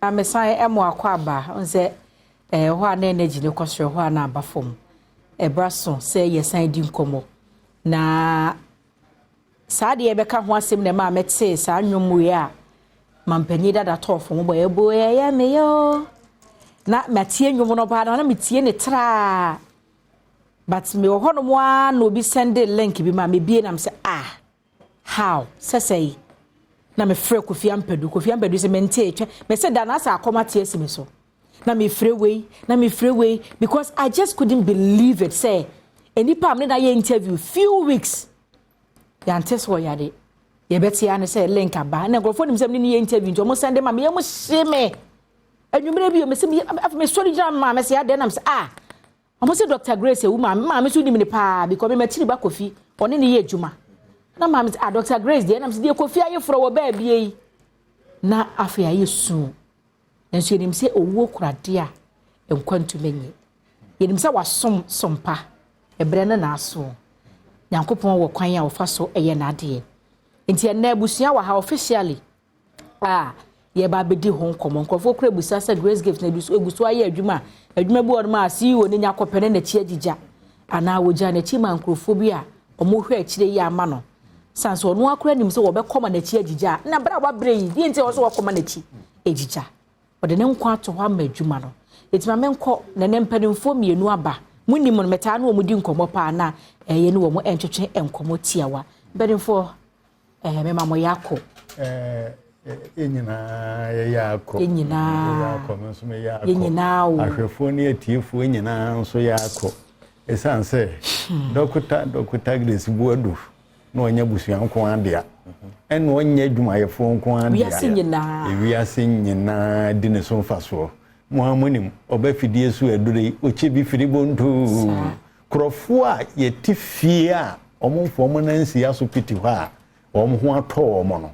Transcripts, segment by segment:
Amesan emo akwaba onse ho ana energy ne kwosre ho ana abafom ebraso say yesan di nkomo na saade ye beka ho asem ne ma metse sa nwom we a mampani dada tofo mo boye boye ya me yo na matie nwom no ba na metie ne tra but me ho no mo a no bi send link bi ma me bie na me say how say na me frɛ Kofi Ampadu se mente etwa me say da na sa akoma tie sime so na me frɛ way because I just couldn't believe it say enipa am na ye interview few weeks ya ntes wo yade ye beti ya ne say link aba na grofo nim sem ni ye interview nto mo send ma me ye mo hye anwumre bi o me se me story jam ma me say ya de na me say omo say Dr. Grace e wu ma me so nim ni pa because me matiri ba Kofi one ne ye adwuma na mama Dr. Grace de na me Kofi ayefro wo ba bie na afi ayesu enso yenim se owo kurade a enkwantu menye yenim se wasom sompa ebre na aso Nyankopon wo kwan a wo fa so eye na ade enti na abusua wa ha officially ye ba bedi ho nkomo nkofo kura busa said Grace gift na egusu aye adwuma bi won ma CEO ne nyakopene na chi agija ana woja na chi mankrofo bi a omo hwe akire yi ama no sanso no akura nim se wo be koma na chi agija na bra wa bre yi enti wo so wo koma na chi agija ode ne nkwa to ho ama adwuma no etima menko na ne mpanimfo mienu aba munim no meta na omudi nkomo pa na ye ne wo mo entwetwe enkomo tiawa mpanimfo mema mo yako Enyina yako nso me yako enyina ahwefo ne atiefo enyina nso yako esanse Dr. Grace Buadu no onya busuanko adea eno onya adwumayefo nko adea wiase nyina di ne so mfaso muhamunim obafidie so adure ochebi firibonto krofo a yetifie a omomfo mo nansi aso piti hɔ a omo ho atɔ omo no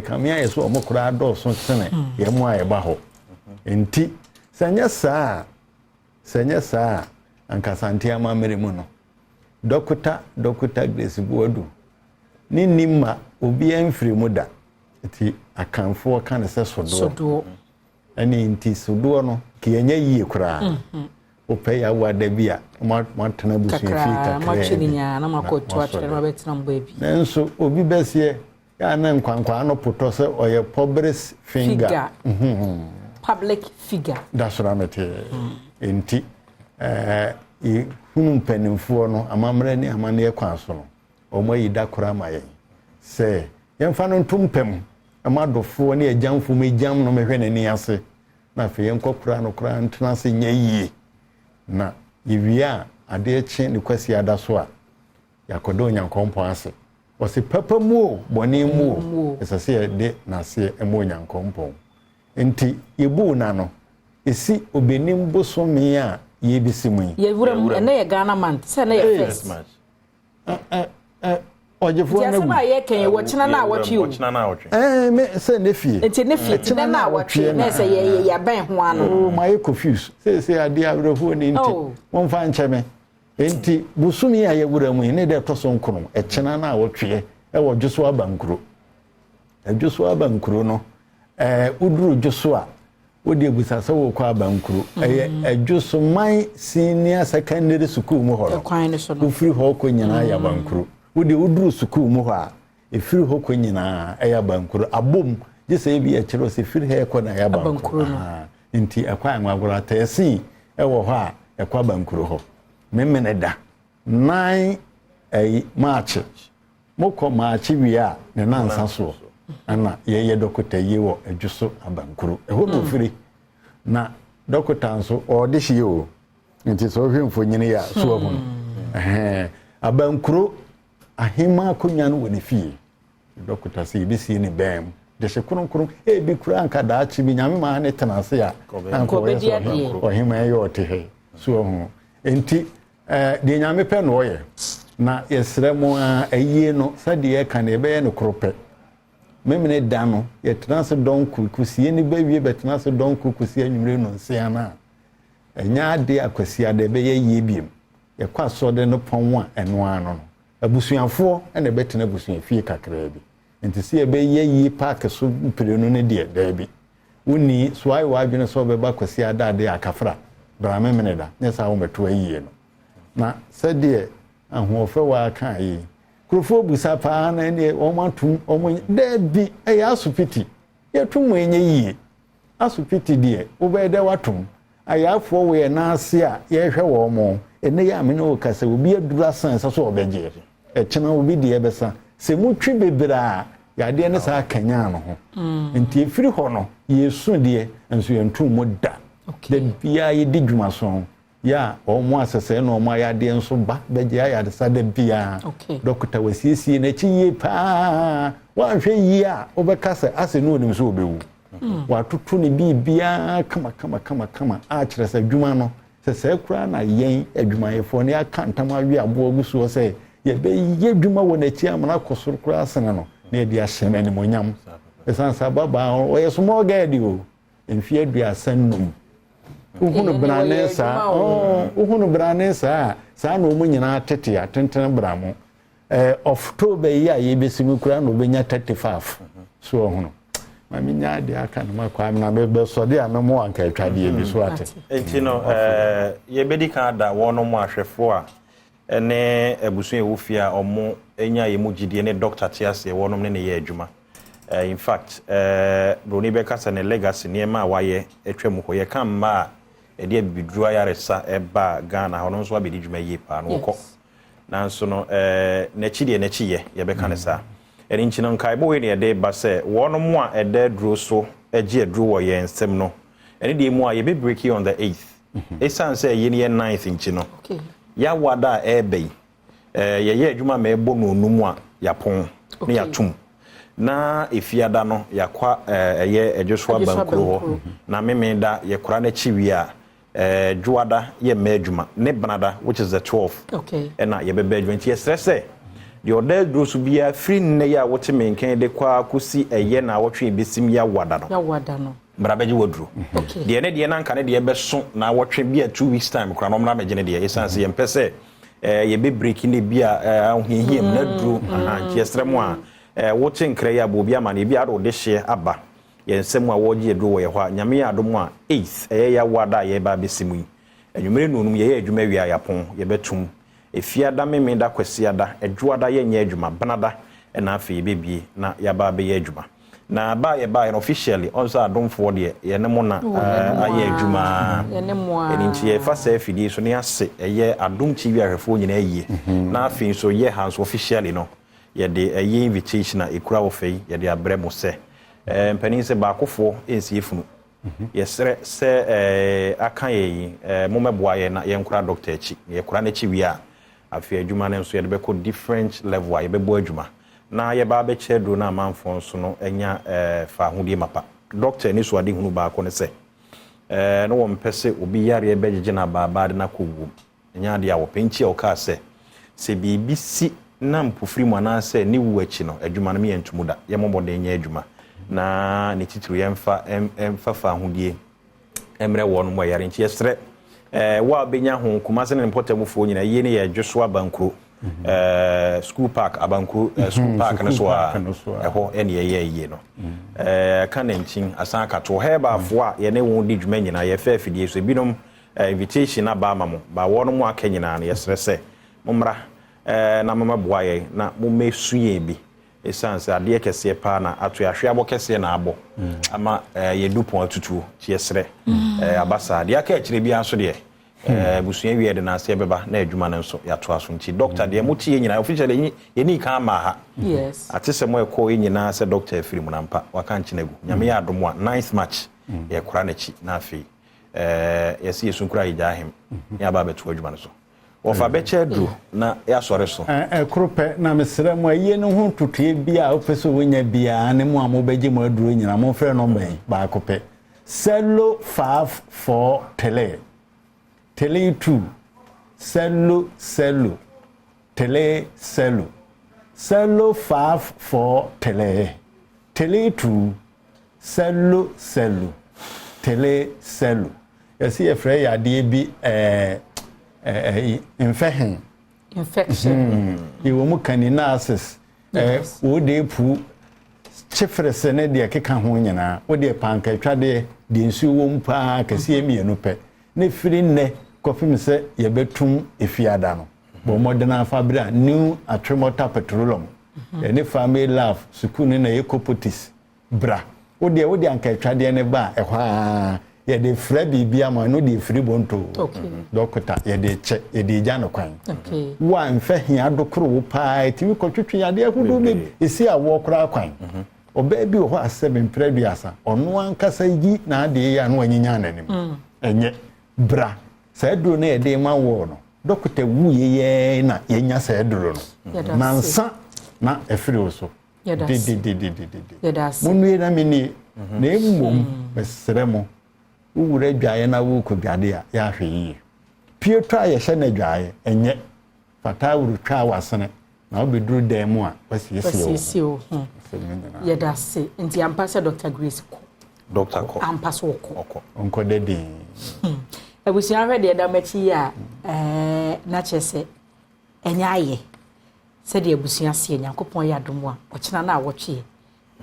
kamia yeso omo kura do so sene ye mo aye ba ho enti sanya saa ankasanti amamere mu no Dr. Grace Buadu ni nimma obi amfiri mu da enti akanfo kan se sodo ani enti sodo no kienya yie kura ope ya wada bia matena busu fi kakra matwininya na makoto atwere na betina mbabi nenso obi besie ya na nkwankwa no poto se oye public figure public figure that's what I'm saying enti hunu mpanimfo no amamre ni amane kwa so no omoyi da kora maye se yemfa no ntumpem amadofo ne agyamfo mejam no mehwe nani ase na fe yenkokura no kora ntena se nyayie na iwia ade eche ne kwasi ada so a yakodo nyankompo ase wose papa mu bone mu esase de na se emo nyankompo enti yebu na no esi obenim bosomi a yebisimu ye wura na ye Ghana man se na ye first ojefo na bu ye kan wo china na awotwe me se ne fie enti ne fie china na awotwe na se ye ban ho ano my confuse se ade abrefo ni enti won fa ncheme enti busumi a ye wura mu ne de to so nkono china na awotwe wo dwoso abankuro dwoso abankuro no uduru dwoso a wodi ebusasa wo kwa abankuro adwoso man senior secondary school mu ho no free ho ko nyina ya abankuro wodi uduru school mu ho a efiri ho ko nyina ya abankuro abom je se bi a kiro se firi he ko na ya abankuro nti akwa anwagora tesi wo ho a ekwa abankuro ho memene da 9 March moko March wi a ne nansa so ana ye dokota yi wo adwuso abankuro eho no firi na dokota nso odihye o nti so hwemfo nyine ya so ho abankuro ahima akonya no woni fie dokota se bisi ni bem de se kronkron bi kura anka da achi bi nyame ma ne tenase ya anko we so ohima ye otehe so ho enti de nyame pe no ye na yesremo ayie no sade ye kan ebe ye no krope memene da no yetenase donku kusie ni bawie betenase donku kusie nwumre no nsia na enya ade akwasi ade be ye yie biem ye kwa so de no pon a eno ano no abusuanfo ene betenase abusuan fie kakra bi enti se ye be ye yie park so mpire no ne de da bi woni so ayi wa adwene so be ba kwasi adade akafra bra memene da ne sa wo meto ayi no na sɛdeɛ ahoɔfɛ wa aka yi kurofo busa paa na ne ɔmatum ɔmo da bi ɛyɛ asopiti yɛtum enye yie asopiti deɛ wobɛde watum ayafoɔ we na ase a yɛhwɛ wɔ mo ene yɛ amene wo kasa obi adura san sɛ so ɔbɛgye ɛkyena obi deɛ bɛsa sɛ mutwi bebra yade ne saa kanya no ho nti efiri hɔ no yesu deɛ nso yɛntum mo da da bia yɛdi dwuma so ya ɔmo asɛsɛ na ɔmo ayade nso ba bɛgye ayade sa da bia dɔkta wasiesie na chi yie paa wanhwɛ yie a wobɛkasa ase no onim so obewu watutu ne bibia kama a kyerɛ sɛ dwuma no sɛ kura na yɛn adwumayɛfoɔ ne aka ntam awe aboa gusuo sɛ yɛbɛyɛ dwuma wɔ n'akyi amana kɔsoro kura asene no na yɛde ahyɛ no animonyam ɛsan sɛ baba ɔyɛ small guy di o mfie aduasa nnum uhunu brane saa uhunu brane saa na ɔmo nyinaa tete atenten bra mo October yi a yɛbɛsimi kura na ɔbɛnya 35 so ɔhono mami nya de aka no makwa na be so de amemo anka atwade bi so ate enti no yebedi kan da wono mo ahwefo a ene abusu ewufia omo enya yemu gidie ne doctor tiase wono ne ye adwuma in fact broni be kasa ne legacy ne ma waye etwam ho ye kan ma e de biduru ayaresa eba Ghana hono so abedi dwuma yi pa no ko nanso no na chidie na chiye ye be kan sa eni nchino nkai bo we ne de ba se wono mo a ede duro so agi aduro wo ye nsem no eni de mu a ye be break on the 8th esan se ye ne 9th nchino ya wada ebe ye adwuma ma ebo no numu a yapon ne yatum na efiada no yakwa eye adwoso abankuro na meme da ye kora na chiwi a dwada ye ma adwuma ne banada which is the 12th na ye be 20 yesterday the order grows bia free ne ya wote menken de kwa kusi eye na wotwe besim ya wada no mrabeji wodru de ne de na nka ne de beso na wotwe bia 2 weeks time kra no mra megene de essence ye mpese ye be break ne bia ahohiem na dru aha yestremu a wote nkre ya bo bia ma ne bia do de hye aba ye nsem a wogie dru wo ye hwa nyame ya adom a 8th eye ya wada ye ba besimu enwumere nunum ye adwuma wia yapon ye betum efiada meme da kwasiada adwuada ye nya adwuma banada na afi bebie na yaba be ye adwuma na ba ye ba officially also adomfo de ye ne mo na aye adwuma eni nti ye fa sa afidi so ne ase ye adomchi wi ahwefo nyina aye na afi so ye hands officially no ye de aye invitation na ekura wo fei ye de abre mo se mpanin se ba akofo ensi efunu yesre se aka ye mo meboa ye na ye nkura doctor echi ye kura na echi wi a afi adwuma ne nso ye de be ko different level a ye be bo adwuma na ye ba be chedo na manfo nso no enya fa hodie mapa doctor ni so ade hunu ba ko ne se no wo mpese obi yare e begege na ba de na kowu enya de a wo penchi a o ka se bibi si na mpofiri mu na se ni wu achi no adwuma no me yentumu da ye momode enya adwuma na ne titru ye mfa fa hodie emre wo no mo yare nchi yesre wa benya ho kuma se ne importamu fo nyina ye ne ye dwoso abankuro school park abankuro school park ne so a eho ene ye no kanenchin asan kato Herbal fo a ye ne won di dwuma nyina ye fa afidie so binom invitation aba amamo ba wo no mo aka nyina na yesre se momra na mama boaye na mo mesuye bi esanse ade kese pa na ato ahwe abo kese na abo ama ye dupon atutu ti yesre abasa ade aka akire bia so de busuye wi de na ase beba na adwuma ne nso ya to aso nti doctor de mutie nyina officially ye ni kan ma ha yes atese mo ekọ nyina se doctor afiri mu nampa waka nchinagu nyame ya adomo a 9th match ye kora na chi na afi yesi yesu kura ijahem ya ba beto adwuma ne so ofa beche dru na ya sore so krope na mesere mo aye ne ho tutue bia opeso wonya bia ne mo amobege mo adru nyina mo frɛ no mben ba kope cello 54 tele 2 cello tele 54 tele 2 cello tele yesi e frɛ ya de bi infection iwo mu caninasis wo de pu chefrese ne de keka ho nyina wo de panka twade de nsu wo mpa kase emienu pe ne firi ne kofim se ye betum efiada no bo modern fabra new atrimota petroleum ne family love sukunu na ecopotis bra wo de anka twade ne ba ehwa ye de fra bibia ma no de firi bonto dokota ye de che ye de ja no kwan wa mfa hia dokoro wo pa ti mi kotwetwe ya de ahudu me esi awo kora kwan oba bi ho asebe mpreduasa ono ankasa yi na ade ya no anyinya nanim enye bra sa duro na ye de ma wo no dokota wu ye na yenya sa duro no nansa na efiri oso munu na mini na emmom mesremo wure dwaye na wo ko dwade a ya hwe yi pietro a ye hye na dwaye enye fata wuru twa wasene na obeduru dan mu a wasiesie o ye da se nti ampa se Dr. Grace ko Dr. ko ampa so ko onko dedi ebusia hwe de da machi a na chese enya aye se de ebusia se Nyankopon ya dom a ochina na awotwe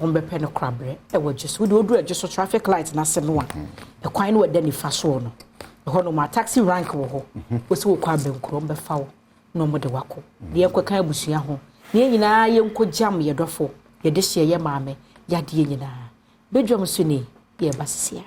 ombepe no krabre e wajeso de odu ajeso traffic light na se no a e kwan no wada ni fa so no e ho no ma taxi rank wo ho wo se wo kwa benkro ombefa wo no mo de wako de enkokan abusua ho ne nyina ye nkojam ye dofo ye de hye ye maame ya de nyina Badwam so ni ye basia